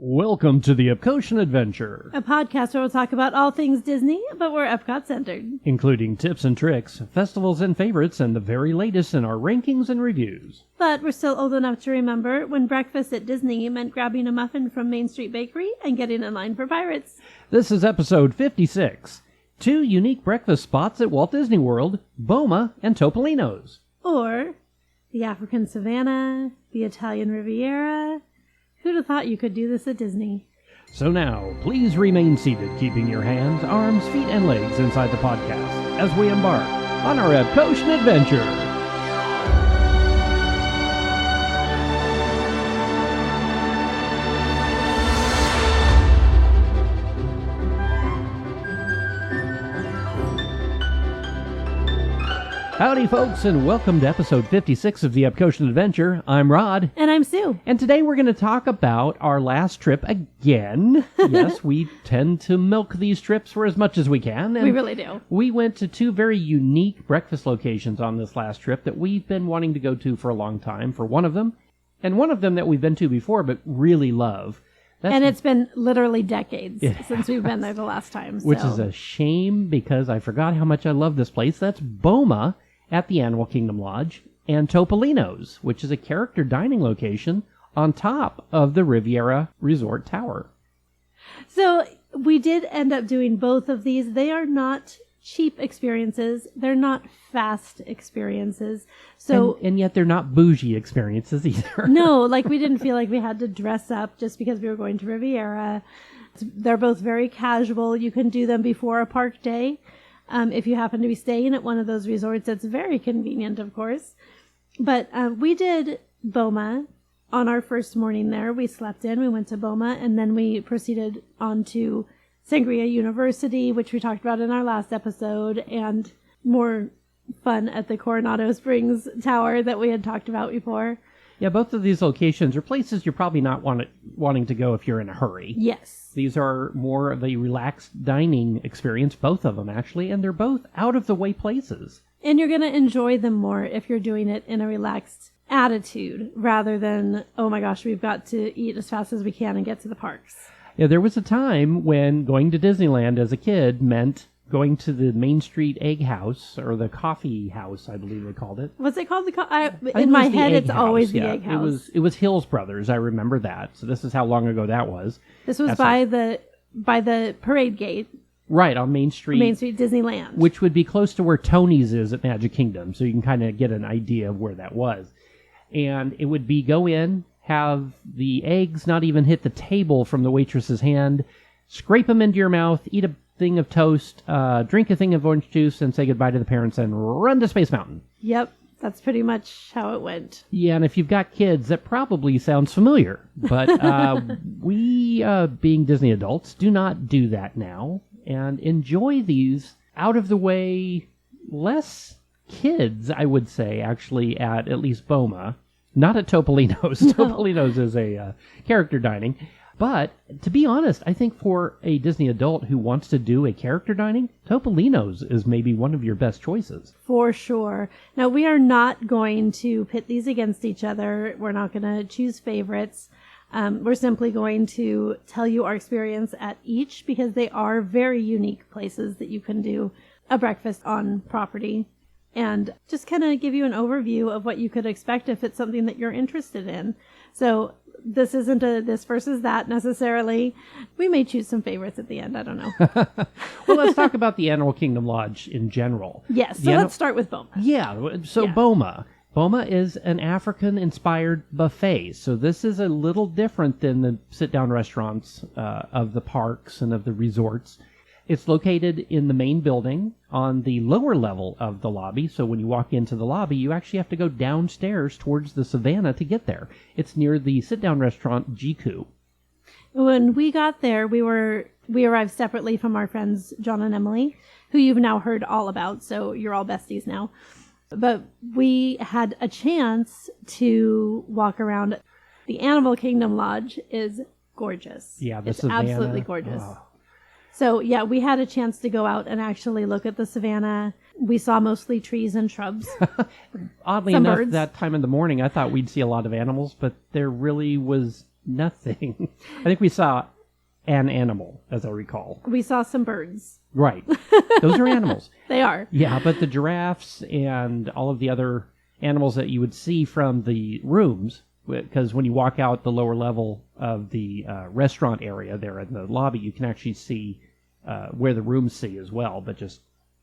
Welcome to the Epcotian Adventure, a podcast where we'll talk about all things Disney, but we're Epcot-centered. including tips and tricks, festivals and favorites, and the very latest in our rankings and reviews. But we're still old enough to remember when breakfast at Disney meant grabbing a muffin from Main Street Bakery and getting in line for Pirates. This is episode 56, 2 unique breakfast spots at Walt Disney World, Boma and Topolinos. Or the African Savannah, the Italian Riviera. Who'd have thought you could do this at Disney? So now, please remain seated, keeping your hands, arms, feet, and legs inside the podcast as we embark on our Epcotian Adventure. Howdy, folks, and welcome to episode 56 of the Epcotian Adventure. I'm Rod. And I'm Sue. And today we're going to talk about our last trip again. Yes, we tend to milk these trips for as much as we can. And we really do. We went to 2 very unique breakfast locations on this last trip that we've been wanting to go to for a long time for one of them, and one of them that we've been to before but really love. And it's been literally decades since we've been there the last time. So. Which is a shame because I forgot how much I love this place. That's Boma at the Animal Kingdom Lodge, and Topolino's, which is a character dining location on top of the Riviera Resort Tower. So we did end up doing both of these. They are not cheap experiences. They're not fast experiences. So and yet they're not bougie experiences either. No, like we didn't feel like we had to dress up just because we were going to Riviera. They're both very casual. You can do them before a park day. If you happen to be staying at one of those resorts, it's very convenient, of course. But we did Boma on our first morning there. We slept in, we went to Boma, and then we proceeded on to Sangria University, which we talked about in our last episode, and more fun at the Coronado Springs Tower that we had talked about before. Yeah, both of these locations are places you're probably not wanting to go if you're in a hurry. Yes. These are more of a relaxed dining experience, both of them actually, and they're both out-of-the-way places. And you're going to enjoy them more if you're doing it in a relaxed attitude rather than, oh my gosh, we've got to eat as fast as we can and get to the parks. Yeah, there was a time when going to Disneyland as a kid meant going to the Main Street Egg House, or the Coffee House, I believe they called it. What's it called? In my head, it's always the Egg House. It was Hills Brothers, I remember that. So this is how long ago that was. This was by the parade gate. Right, on Main Street. Main Street Disneyland. Which would be close to where Tony's is at Magic Kingdom, so you can kind of get an idea of where that was. And it would be go in, have the eggs not even hit the table from the waitress's hand, scrape them into your mouth, eat a thing of toast, drink a thing of orange juice, and say goodbye to the parents and run to Space Mountain. Yep, that's pretty much how it went. Yeah, and if you've got kids, that probably sounds familiar. But we, being Disney adults, do not do that now and enjoy these out-of-the-way, less kids, I would say, actually, at least Boma. Not at Topolino's. No. Topolino's is a character dining. But, to be honest, I think for a Disney adult who wants to do a character dining, Topolino's is maybe one of your best choices. For sure. Now, we are not going to pit these against each other. We're not going to choose favorites. We're simply going to tell you our experience at each because they are very unique places that you can do a breakfast on property. And just kind of give you an overview of what you could expect if it's something that you're interested in. So this isn't a this versus that necessarily. We may choose some favorites at the end. I don't know. Well, let's talk about the Animal Kingdom Lodge in general. Yes. So let's start with Boma. Yeah. So Boma. Boma is an African-inspired buffet. So this is a little different than the sit-down restaurants of the parks and of the resorts. It's located in the main building on the lower level of the lobby. So when you walk into the lobby, you actually have to go downstairs towards the savannah to get there. It's near the sit-down restaurant Jiku. When we got there, we arrived separately from our friends John and Emily, who you've now heard all about. So you're all besties now. But we had a chance to walk around. The Animal Kingdom Lodge is gorgeous. Yeah, it's savannah. Absolutely gorgeous. Oh. So, yeah, we had a chance to go out and actually look at the savannah. We saw mostly trees and shrubs. Oddly Some enough, birds. that time in the morning, I thought we'd see a lot of animals, but there really was nothing. I think we saw an animal, as I recall. We saw some birds. Right. Those are animals. They are. Yeah, but the giraffes and all of the other animals that you would see from the rooms, because when you walk out the lower level of the restaurant area there in the lobby, you can actually see where the rooms see as well, but just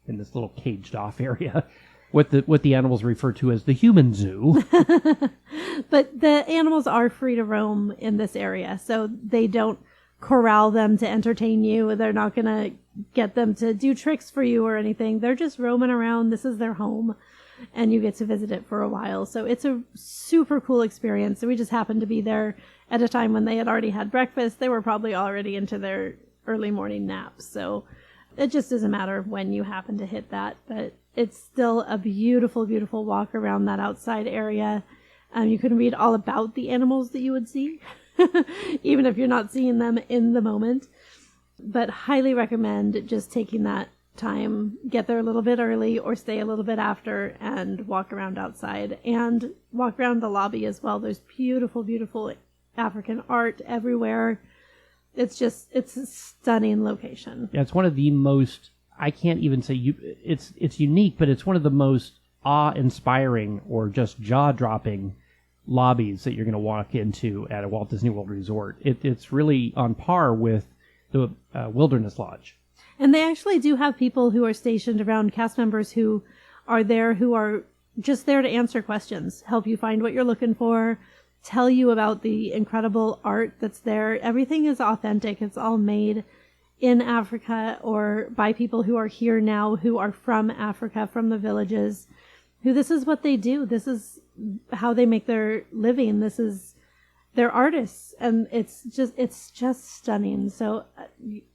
in this little caged-off area, what the animals refer to as the human zoo. But the animals are free to roam in this area, so they don't corral them to entertain you. They're not going to get them to do tricks for you or anything. They're just roaming around. This is their home, and you get to visit it for a while. So it's a super cool experience. So we just happened to be there at a time when they had already had breakfast. They were probably already into their early morning naps. So it just is a matter of when you happen to hit that. But it's still a beautiful, beautiful walk around that outside area. You can read all about the animals that you would see, even if you're not seeing them in the moment. But highly recommend just taking that time, get there a little bit early or stay a little bit after and walk around outside and walk around the lobby as well. There's beautiful, beautiful African art everywhere. It's a stunning location. Yeah, it's one of the most, I can't even say it's unique, but it's one of the most awe-inspiring or just jaw-dropping lobbies that you're going to walk into at a Walt Disney World resort. It's really on par with the Wilderness Lodge. And they actually do have people who are stationed around, cast members who are there, who are just there to answer questions, help you find what you're looking for, tell you about the incredible art that's there. Everything is authentic. It's all made in Africa or by people who are here now, who are from Africa, from the villages, who this is what they do. This is how they make their living. They're artists, and it's just stunning. So,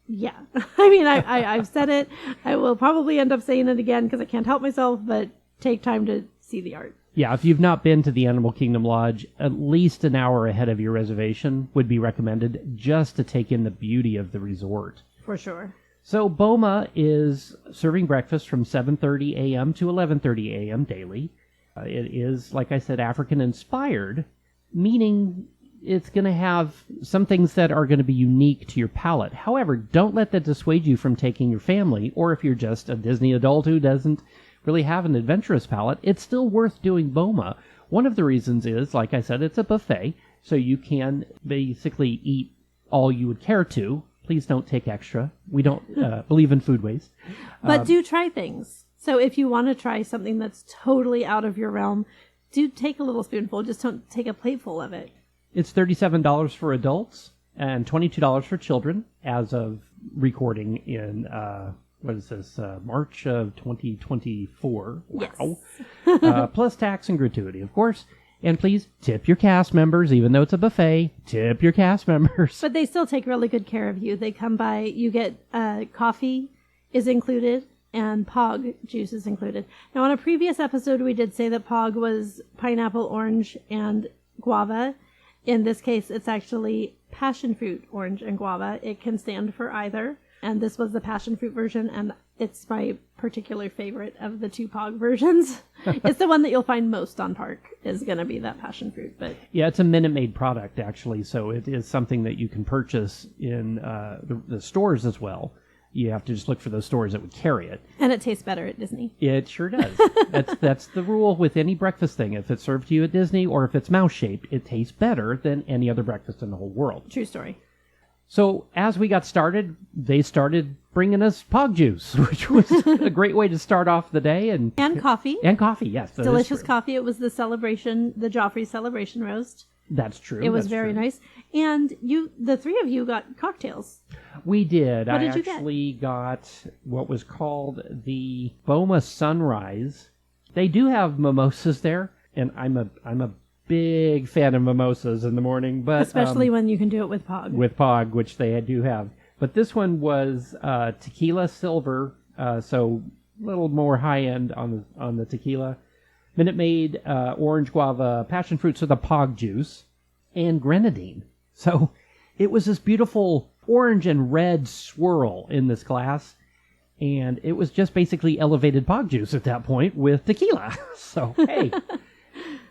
yeah. I mean, I've said it. I will probably end up saying it again because I can't help myself, but take time to see the art. Yeah, if you've not been to the Animal Kingdom Lodge, at least an hour ahead of your reservation would be recommended just to take in the beauty of the resort. For sure. So Boma is serving breakfast from 7:30 a.m. to 11:30 a.m. daily. It is, like I said, African-inspired, meaning it's going to have some things that are going to be unique to your palate. However, don't let that dissuade you from taking your family, or if you're just a Disney adult who doesn't really have an adventurous palate, it's still worth doing Boma. One of the reasons is, like I said, it's a buffet, so you can basically eat all you would care to. Please don't take extra. We don't believe in food waste. But do try things. So if you want to try something that's totally out of your realm, do take a little spoonful. Just don't take a plateful of it. It's $37 for adults and $22 for children as of recording in, what is this, March of 2024. Wow. Yes. Plus tax and gratuity, of course. And please tip your cast members, even though it's a buffet. Tip your cast members. But they still take really good care of you. They come by, you get coffee is included, and Pog juice is included. Now, on a previous episode, we did say that Pog was pineapple, orange, and guava. In this case, it's actually passion fruit, orange, and guava. It can stand for either. And this was the passion fruit version, and it's my particular favorite of the two Pog versions. It's the one that you'll find most on park is going to be that passion fruit. But yeah, it's a Minute Maid product, actually, so it is something that you can purchase in the stores as well. You have to just look for those stores that would carry it. And it tastes better at Disney. It sure does. That's the rule with any breakfast thing. If it's served to you at Disney or if it's mouse-shaped, it tastes better than any other breakfast in the whole world. True story. So as we got started, they started bringing us Pog juice, which was a great way to start off the day. And coffee. And coffee, yes. Delicious coffee. It was the Joffrey Celebration Roast. That's true. It was very nice. And the three of you got cocktails. We did. What did I you get? actually got what was called the Boma Sunrise. They do have mimosas there, and I'm a big fan of mimosas in the morning, but especially when you can do it with Pog. With Pog, which they do have. But this one was tequila silver, so a little more high end on the tequila. Minute Maid, orange guava, passion fruit, so the Pog juice, and grenadine. So it was this beautiful orange and red swirl in this glass, and it was just basically elevated Pog juice at that point with tequila. So, hey,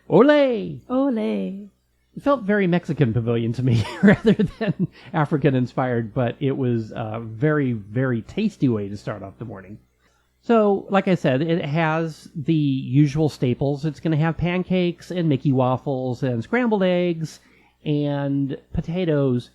ole! Ole. It felt very Mexican pavilion to me rather than African inspired, but it was a very, very tasty way to start off the morning. So, like I said, it has the usual staples. It's going to have pancakes and Mickey waffles and scrambled eggs and potatoes,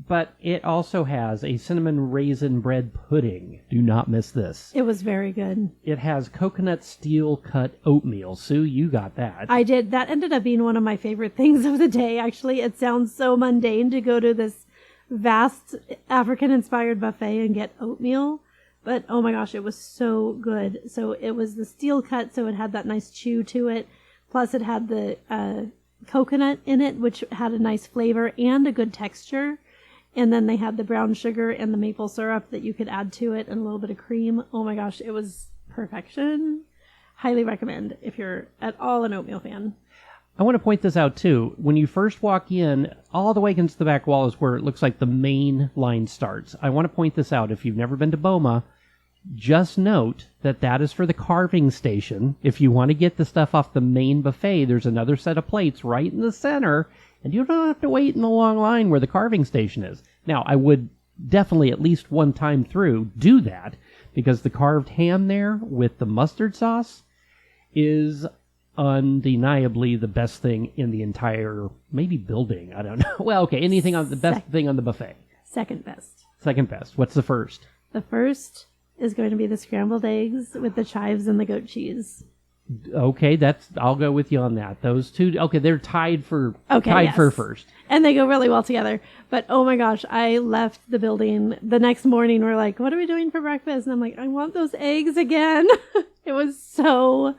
but it also has a cinnamon raisin bread pudding. Do not miss this. It was very good. It has coconut steel cut oatmeal. Sue, you got that. I did. That ended up being one of my favorite things of the day, actually. It sounds so mundane to go to this vast African-inspired buffet and get oatmeal. But, oh my gosh, it was so good. So it was the steel cut, so it had that nice chew to it. Plus it had the coconut in it, which had a nice flavor and a good texture. And then they had the brown sugar and the maple syrup that you could add to it and a little bit of cream. Oh my gosh, it was perfection. Highly recommend if you're at all an oatmeal fan. I want to point this out, too. When you first walk in, all the way against the back wall is where it looks like the main line starts. I want to point this out. If you've never been to Boma, just note that that is for the carving station. If you want to get the stuff off the main buffet, there's another set of plates right in the center, and you don't have to wait in the long line where the carving station is. Now, I would definitely at least one time through do that, because the carved ham there with the mustard sauce is undeniably the best thing in the entire, maybe building, I don't know. Well, okay, anything on the best thing on the buffet. Second best. Second best. What's the first? The first is going to be the scrambled eggs with the chives and the goat cheese. Okay, I'll go with you on that. Those two, okay, they're tied for first. And they go really well together. But oh my gosh, I left the building the next morning. We're like, what are we doing for breakfast? And I'm like, I want those eggs again. It was so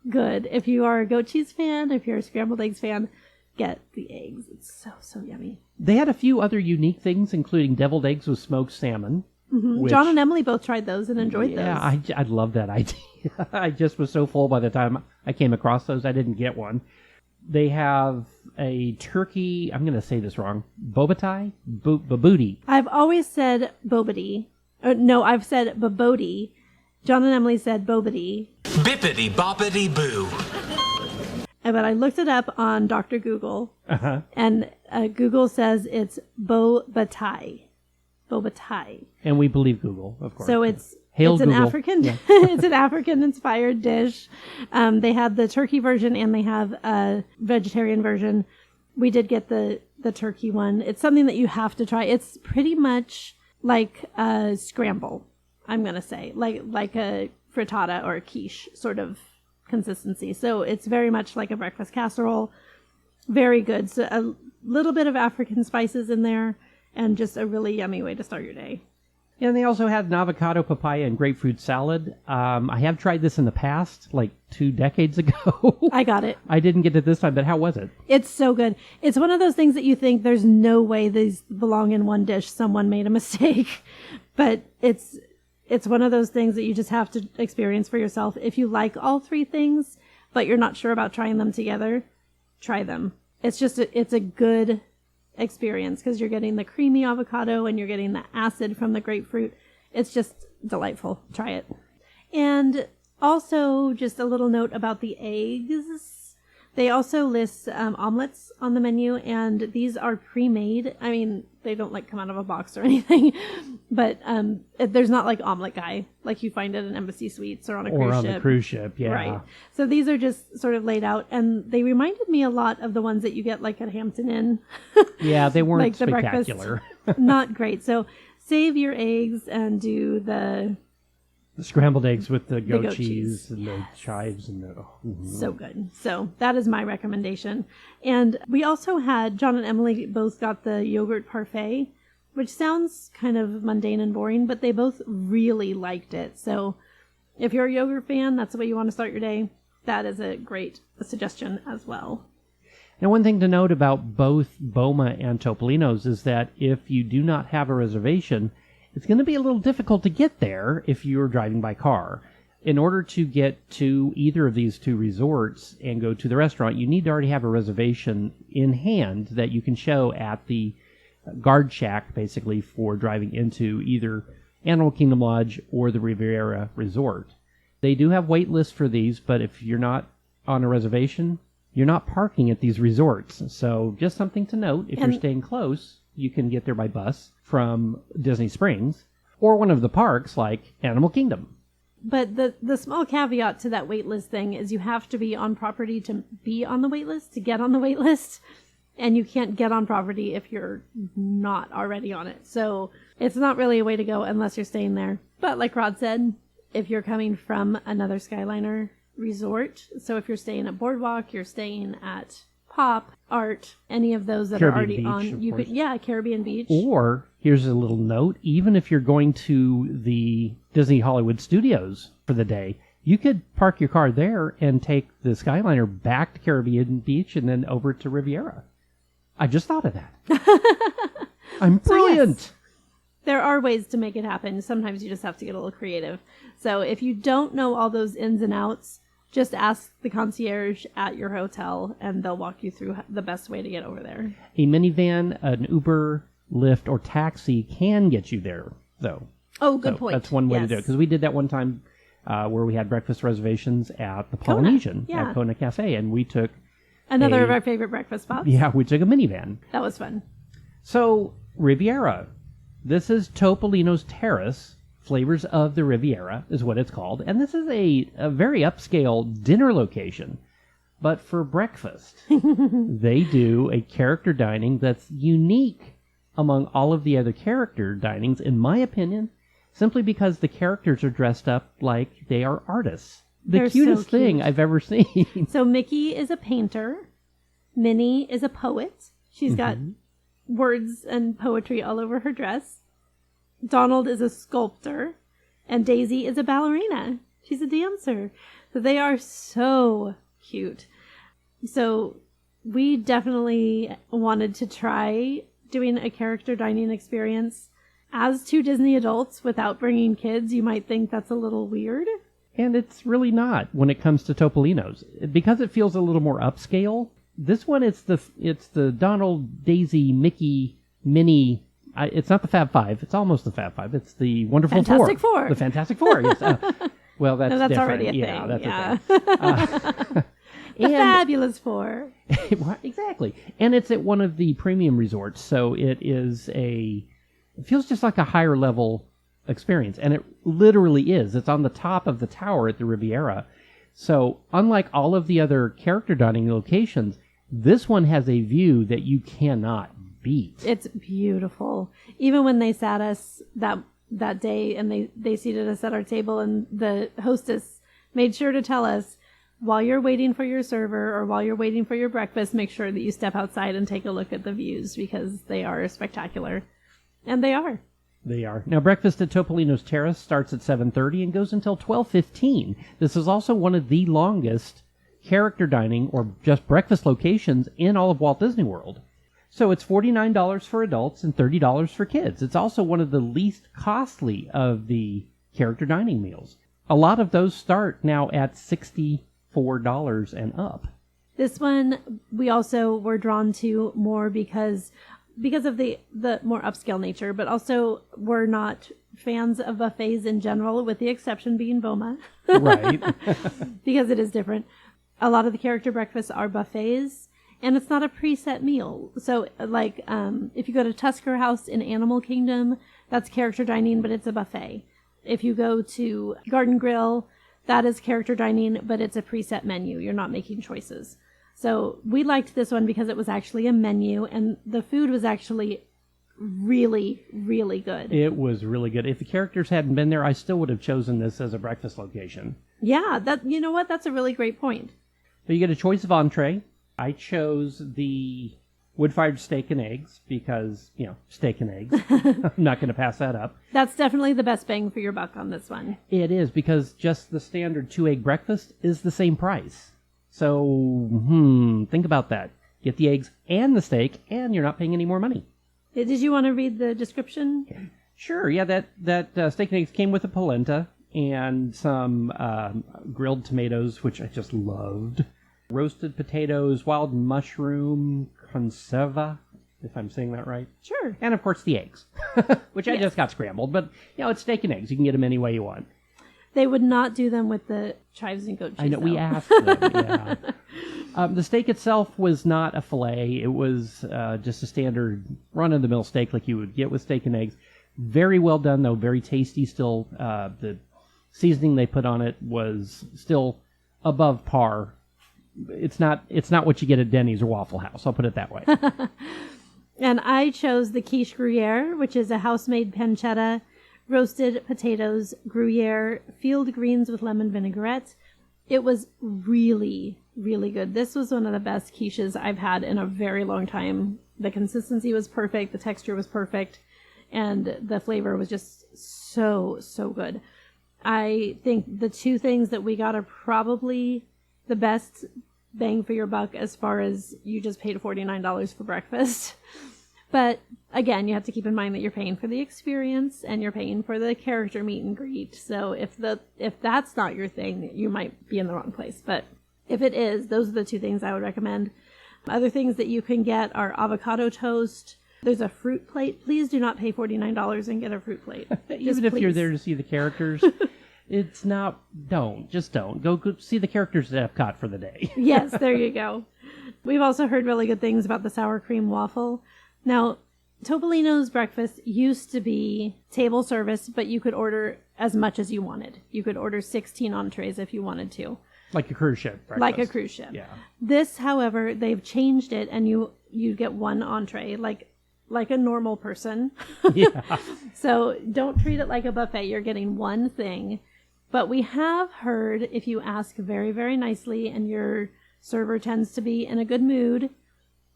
good. If you are a goat cheese fan, if you're a scrambled eggs fan, get the eggs. It's so, so yummy. They had a few other unique things, including deviled eggs with smoked salmon. Mm-hmm. Which, John and Emily both tried those and enjoyed those. Yeah, I love that idea. I just was so full by the time I came across those, I didn't get one. They have a turkey, I'm going to say this wrong, bobatai? Babooty. I've always said bobity. No, I've said babodi. John and Emily said bobity. Bippity boppity boo. But I looked it up on Dr. Google, and Google says it's bobatai. Bobatai. And we believe Google, of course. So it's Hail an Google. It's an African-inspired dish. They have the turkey version and they have a vegetarian version. We did get the turkey one. It's something that you have to try. It's pretty much like a scramble, I'm going to say. Like a frittata or a quiche sort of consistency. So it's very much like a breakfast casserole. Very good. So a little bit of African spices in there. And just a really yummy way to start your day. Yeah, and they also had an avocado, papaya, and grapefruit salad. I have tried this in the past, like 2 decades ago. I got it. I didn't get it this time, but how was it? It's so good. It's one of those things that you think there's no way these belong in one dish. Someone made a mistake. But it's one of those things that you just have to experience for yourself. If you like all 3 things, but you're not sure about trying them together, try them. It's a good experience because you're getting the creamy avocado and you're getting the acid from the grapefruit. It's just delightful. Try it. And also just a little note about the eggs. They also list omelets on the menu, and these are pre-made. I mean, they don't come out of a box or anything, but there's not like omelet guy like you find at an Embassy Suites or on a cruise ship. Or on the cruise ship, yeah. Right. So these are just sort of laid out, and they reminded me a lot of the ones that you get like at Hampton Inn. Yeah, they weren't like the spectacular. Not great. So save your eggs and do the scrambled eggs with the goat cheese and the chives and the... So good. So that is my recommendation. And we also had, John and Emily both got the yogurt parfait, which sounds kind of mundane and boring, but they both really liked it. So if you're a yogurt fan, that's the way you want to start your day. That is a great suggestion as well. And one thing to note about both Boma and Topolino's is that if you do not have a reservation, it's going to be a little difficult to get there if you're driving by car. In order to get to either of these 2 resorts and go to the restaurant, you need to already have a reservation in hand that you can show at the guard shack, basically, for driving into either Animal Kingdom Lodge or the Riviera Resort. They do have wait lists for these, but if you're not on a reservation, you're not parking at these resorts. So just something to note, if And- you're staying close, you can get there by bus from Disney Springs or one of the parks like Animal Kingdom. But the small caveat to that wait list thing is you have to be on property to be on the wait list, to get on the wait list. And you can't get on property if you're not already on it. So it's not really a way to go unless you're staying there. But like Rod said, if you're coming from another Skyliner resort, so if you're staying at Boardwalk, you're staying at Pop, Art, any of those that Caribbean are already Beach, on, of you course. could, yeah, Caribbean Beach. Or, here's a little note, even if you're going to the Disney Hollywood Studios for the day, you could park your car there and take the Skyliner back to Caribbean Beach and then over to Riviera. I just thought of that. I'm brilliant. yes. There are ways to make it happen. Sometimes you just have to get a little creative. So if you don't know all those ins and outs, just ask the concierge at your hotel and they'll walk you through the best way to get over there. A minivan, an Uber, Lyft, or taxi can get you there, though. Oh, good So point. that's one way to Yes. do it. Because we did that one time where we had breakfast reservations at the Kona, Polynesian yeah. at Kona Cafe, and we took Another of a- our favorite breakfast spots. we took a minivan. That was fun. So Riviera, this is Topolino's Terrace. Flavors of the Riviera is what it's called, and this is a very upscale dinner location. But for breakfast, they do a character dining that's unique among all of the other character dinings, in my opinion, simply because the characters are dressed up like they are artists. The They're so cutest thing cute. I've ever seen. So Mickey is a painter. Minnie is a poet. She's got words and poetry all over her dress. Donald is a sculptor. And Daisy is a ballerina. She's a dancer. So they are so cute. So we definitely wanted to try doing a character dining experience. As two Disney adults without bringing kids, you might think that's a little weird. And it's really not when it comes to Topolino's. Because it feels a little more upscale, this one it's the Donald, Daisy, Mickey, Minnie. It's not the Fab Five. It's almost the Fab Five. It's the Wonderful Fantastic Four. The Fantastic Four, yes. Well, that's No, that's different. already a yeah, thing. That's Yeah. a thing. The Fabulous Four. Well, exactly. And it's at one of the premium resorts, so it feels just like a higher level experience. And it literally is. It's on the top of the tower at the Riviera. So unlike all of the other character dining locations, this one has a view that you cannot beat. It's beautiful. Even when they sat us that day and they seated us at our table, and the hostess made sure to tell us, while you're waiting for your server or while you're waiting for your breakfast, make sure that you step outside and take a look at the views because they are spectacular. And they are. They are. Now, breakfast at Topolino's Terrace starts at 7:30 and goes until 12:15. This is also one of the longest character dining or just breakfast locations in all of Walt Disney World. So it's $49 for adults and $30 for kids. It's also one of the least costly of the character dining meals. A lot of those start now at $64 and up. This one we also were drawn to more because of the more upscale nature, but also we're not fans of buffets in general, with the exception being Boma, Right. because it is different. A lot of the character breakfasts are buffets, and it's not a preset meal. So, like, if you go to Tusker House in Animal Kingdom, that's character dining, but it's a buffet. If you go to Garden Grill, that is character dining, but it's a preset menu. You're not making choices. So we liked this one because it was actually a menu, and the food was actually really, really good. It was really good. If the characters hadn't been there, I still would have chosen this as a breakfast location. Yeah, you know what? That's a really great point. So you get a choice of entree. I chose the wood-fired steak and eggs because, steak and eggs. I'm not going to pass that up. That's definitely the best bang for your buck on this one. It is, because just the standard 2-egg breakfast is the same price. So, think about that. Get the eggs and the steak, and you're not paying any more money. Did you want to read the description? Sure, yeah, that steak and eggs came with a polenta and some grilled tomatoes, which I just loved. Roasted potatoes, wild mushroom conserva, if I'm saying that right. Sure. And, of course, the eggs, which I Yes. just got scrambled. But, it's steak and eggs. You can get them any way you want. They would not do them with the chives and goat cheese. I know, though. we asked them, yeah. The steak itself was not a filet. It was just a standard run-of-the-mill steak like you would get with steak and eggs. Very well done, though. Very tasty still. The seasoning they put on it was still above par. It's not what you get at Denny's or Waffle House. I'll put it that way. And I chose the quiche Gruyere, which is a house-made pancetta, roasted potatoes, Gruyere, field greens with lemon vinaigrette. It was really, really good. This was one of the best quiches I've had in a very long time. The consistency was perfect. The texture was perfect. And the flavor was just so, so good. I think the two things that we got are probably the best bang for your buck as far as you just paid $49 for breakfast. But again, you have to keep in mind that you're paying for the experience and you're paying for the character meet and greet. So if that's not your thing, you might be in the wrong place. But if it is, those are the two things I would recommend. Other things that you can get are avocado toast. There's a fruit plate. Please do not pay $49 and get a fruit plate. Even if you're there to see the characters, just don't. Go see the characters at Epcot for the day. Yes, there you go. We've also heard really good things about the sour cream waffle. Now, Topolino's breakfast used to be table service, but you could order as much as you wanted. You could order 16 entrees if you wanted to. Like a cruise ship breakfast. Like a cruise ship. Yeah. This, however, they've changed it, and you get one entree, like a normal person. Yeah. So don't treat it like a buffet. You're getting one thing. But we have heard, if you ask very, very nicely, and your server tends to be in a good mood,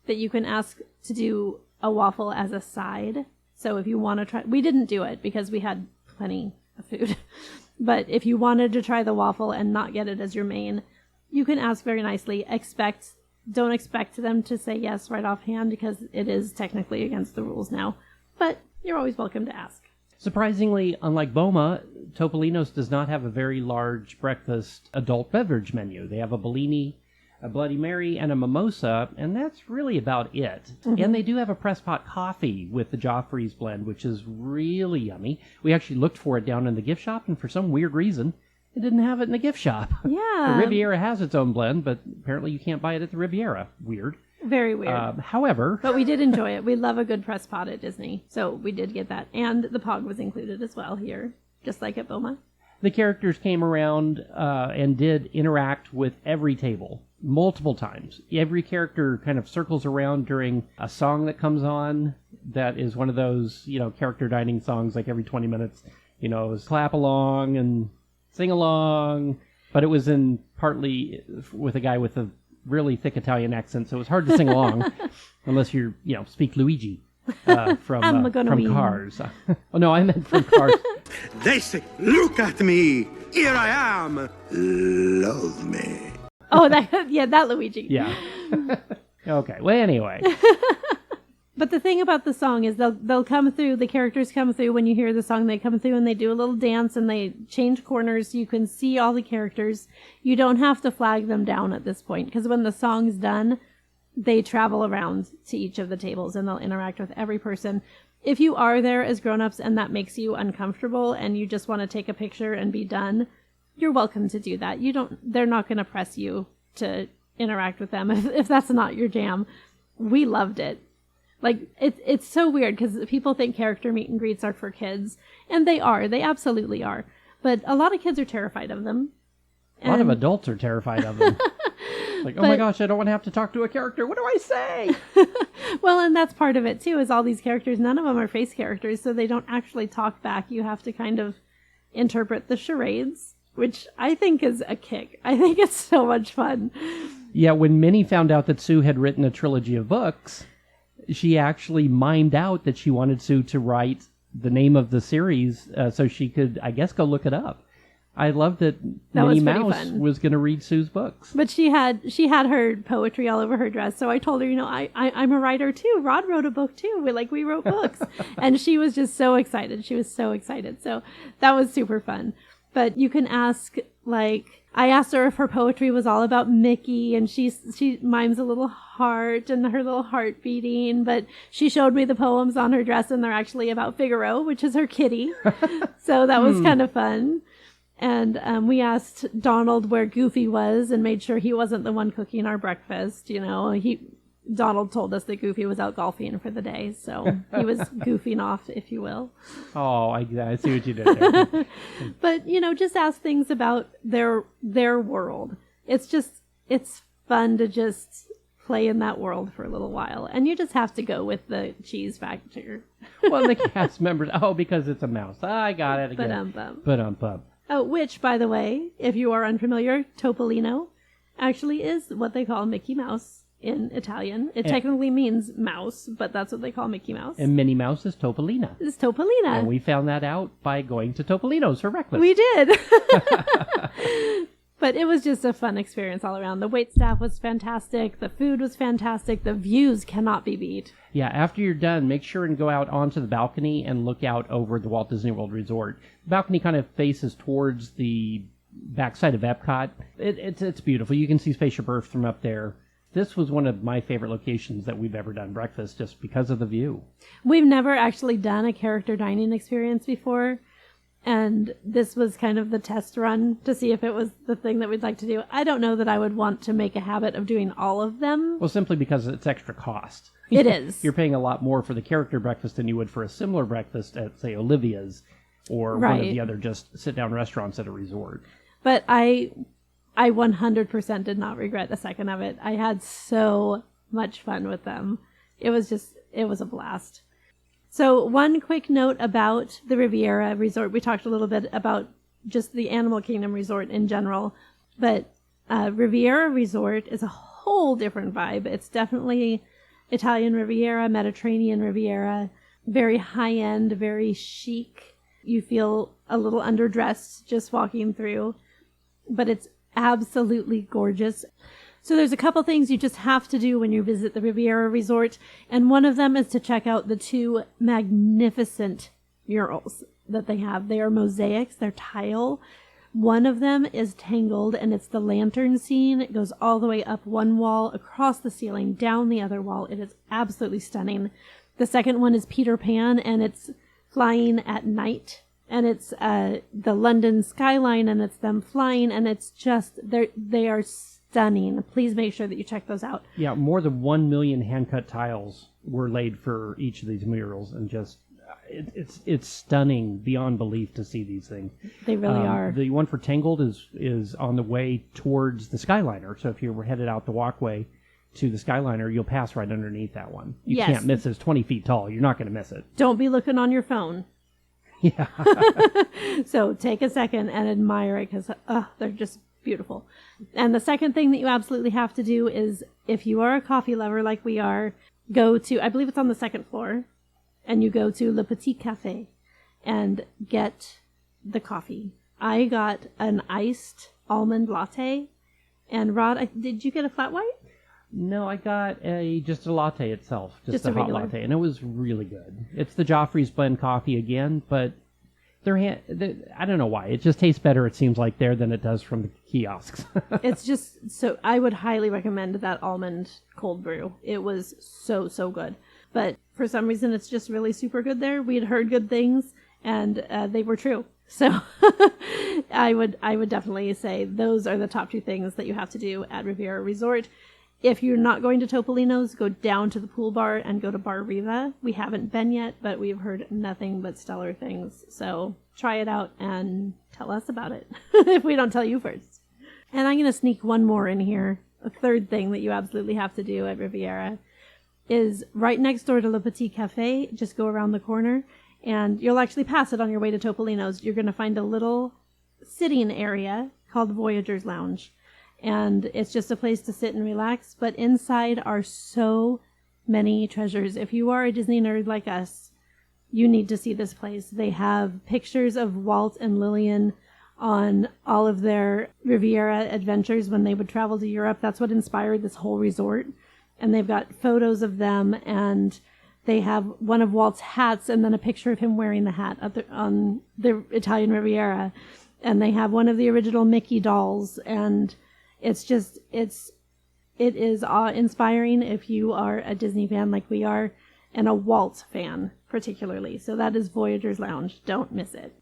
that you can ask to do a waffle as a side. So if you want to try, we didn't do it because we had plenty of food. But if you wanted to try the waffle and not get it as your main, you can ask very nicely. Don't expect them to say yes right offhand because it is technically against the rules now. But you're always welcome to ask. Surprisingly, unlike Boma, Topolino's does not have a very large breakfast adult beverage menu. They have a Bellini, a Bloody Mary, and a mimosa, and that's really about it. Mm-hmm. And they do have a press pot coffee with the Joffrey's blend, which is really yummy. We actually looked for it down in the gift shop, and for some weird reason, it didn't have it in the gift shop. Yeah. The Riviera has its own blend, but apparently you can't buy it at the Riviera. Weird. Very weird. However... But we did enjoy it. We love a good press pot at Disney, so we did get that. And the Pog was included as well here, just like at Boma. The characters came around and did interact with every table multiple times. Every character kind of circles around during a song that comes on that is one of those, character dining songs like every 20 minutes. It was clap along and sing along, but it was in partly with a guy with a really thick Italian accent, so it was hard to sing along unless you speak Luigi from Cars. Oh no, I meant from Cars. They say, "Look at me, here I am, love me." Oh, that Luigi. Yeah. Okay. Well, anyway. But the thing about the song is they'll come through, the characters come through when you hear the song, they come through and they do a little dance and they change corners. You can see all the characters. You don't have to flag them down at this point because when the song's done, they travel around to each of the tables and they'll interact with every person. If you are there as grown-ups and that makes you uncomfortable and you just want to take a picture and be done, you're welcome to do that. They're not going to press you to interact with them if that's not your jam. We loved it. Like, it's so weird because people think character meet and greets are for kids. And they are. They absolutely are. But a lot of kids are terrified of them. A lot of adults are terrified of them. Like, oh my gosh, I don't want to have to talk to a character. What do I say? Well, and that's part of it, too, is all these characters, none of them are face characters, so they don't actually talk back. You have to kind of interpret the charades, which I think is a kick. I think it's so much fun. Yeah, when Minnie found out that Sue had written a trilogy of books, she actually mimed out that she wanted Sue to write the name of the series so she could, I guess, go look it up. I love that Minnie Mouse was going to read Sue's books. But she had her poetry all over her dress, so I told her, I'm a writer too. Rod wrote a book too. We wrote books. And she was just so excited. She was so excited. So that was super fun. But you can ask, I asked her if her poetry was all about Mickey, and she mimes a little heart and her little heart beating, but she showed me the poems on her dress, and they're actually about Figaro, which is her kitty. So that was kind of fun. And we asked Donald where Goofy was and made sure he wasn't the one cooking our breakfast. Donald told us that Goofy was out golfing for the day, so he was goofing off, if you will. Oh, I see what you did there. But, just ask things about their world. It's fun to just play in that world for a little while. And you just have to go with the cheese factor. Well, the cast members, because it's a mouse. I got it again. Ba-dum-bum. Oh, which, by the way, if you are unfamiliar, Topolino actually is what they call Mickey Mouse in Italian. It technically means mouse, but that's what they call Mickey Mouse. And Minnie Mouse is Topolina. It's Topolina. And we found that out by going to Topolino's for breakfast. We did. But it was just a fun experience all around. The waitstaff was fantastic. The food was fantastic. The views cannot be beat. Yeah, after you're done, make sure and go out onto the balcony and look out over the Walt Disney World Resort. The balcony kind of faces towards the backside of Epcot. It's beautiful. You can see Spaceship Earth from up there. This was one of my favorite locations that we've ever done breakfast just because of the view. We've never actually done a character dining experience before. And this was kind of the test run to see if it was the thing that we'd like to do. I don't know that I would want to make a habit of doing all of them. Well, simply because it's extra cost. It is. You're paying a lot more for the character breakfast than you would for a similar breakfast at, say, Olivia's or one of the other just sit-down restaurants at a resort. But I 100% did not regret a second of it. I had so much fun with them. It was a blast. So one quick note about the Riviera Resort. We talked a little bit about just the Animal Kingdom Resort in general, but Riviera Resort is a whole different vibe. It's definitely Italian Riviera, Mediterranean Riviera, very high-end, very chic. You feel a little underdressed just walking through, but it's absolutely gorgeous. So there's a couple things you just have to do when you visit the Riviera Resort, and one of them is to check out the two magnificent murals that they have. They are mosaics, they're tile. One of them is Tangled, and it's the lantern scene. It goes all the way up one wall, across the ceiling, down the other wall. It is absolutely stunning. The second one is Peter Pan, and it's flying at night. And it's the London skyline, and it's them flying, and it's just, they are stunning. Please make sure that you check those out. Yeah, more than 1 million hand-cut tiles were laid for each of these murals, and just it's stunning beyond belief to see these things. They really are. The one for Tangled is on the way towards the Skyliner, so if you were headed out the walkway to the Skyliner, you'll pass right underneath that one. You can't miss it. It's 20 feet tall. You're not going to miss it. Don't be looking on your phone. Yeah. So take a second and admire it, because they're just beautiful. And the second thing that you absolutely have to do is, if you are a coffee lover like we are, go to, I believe it's on the second floor, and you go to Le Petit Café and get the coffee. I got an iced almond latte. And Rod, did you get a flat white? No, I got just a latte itself, just a hot regular latte, and it was really good. It's the Joffrey's blend coffee again, but I don't know why. It just tastes better, it seems like, there than it does from the kiosks. It's just, so I would highly recommend that almond cold brew. It was so good. But for some reason, it's just really super good there. We had heard good things, and they were true. So I would definitely say those are the top two things that you have to do at Riviera Resort. If you're not going to Topolino's, go down to the pool bar and go to Bar Riva. We haven't been yet, but we've heard nothing but stellar things. So try it out and tell us about it if we don't tell you first. And I'm going to sneak one more in here. A third thing that you absolutely have to do at Riviera is right next door to Le Petit Café. Just go around the corner, and you'll actually pass it on your way to Topolino's. You're going to find a little sitting area called Voyager's Lounge. And it's just a place to sit and relax. But inside are so many treasures. If you are a Disney nerd like us, you need to see this place. They have pictures of Walt and Lillian on all of their Riviera adventures when they would travel to Europe. That's what inspired this whole resort. And they've got photos of them, and they have one of Walt's hats and then a picture of him wearing the hat on the Italian Riviera. And they have one of the original Mickey dolls, and it is awe-inspiring if you are a Disney fan like we are, and a Walt fan particularly. So that is Voyager's Lounge. Don't miss it.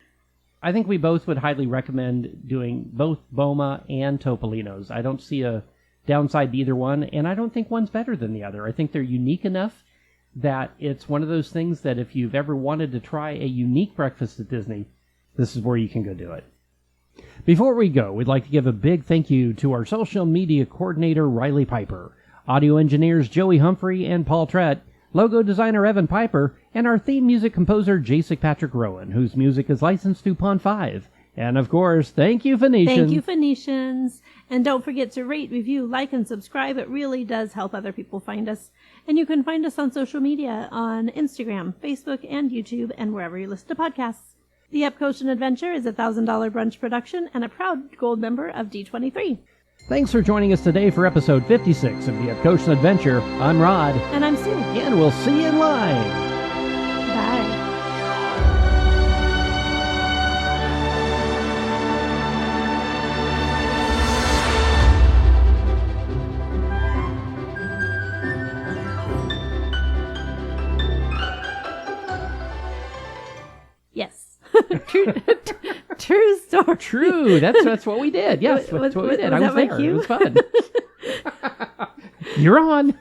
I think we both would highly recommend doing both Boma and Topolinos. I don't see a downside to either one, and I don't think one's better than the other. I think they're unique enough that it's one of those things that if you've ever wanted to try a unique breakfast at Disney, this is where you can go do it. Before we go, we'd like to give a big thank you to our social media coordinator, Riley Piper, audio engineers Joey Humphrey and Paul Trett, logo designer Evan Piper, and our theme music composer Jasek Patrick Rowan, whose music is licensed to Pond 5. And of course, thank you, Phoenicians. Thank you, Phoenicians. And don't forget to rate, review, like, and subscribe. It really does help other people find us. And you can find us on social media on Instagram, Facebook, and YouTube, and wherever you listen to podcasts. The Epcotian Adventure is a $1,000 brunch production and a proud gold member of D23. Thanks for joining us today for episode 56 of the Epcotian Adventure. I'm Rod. And I'm Sue. And we'll see you in line. Bye. Yes. True story. True. That's what we did. Yes, that's what we did. I was there. It was fun. You're on.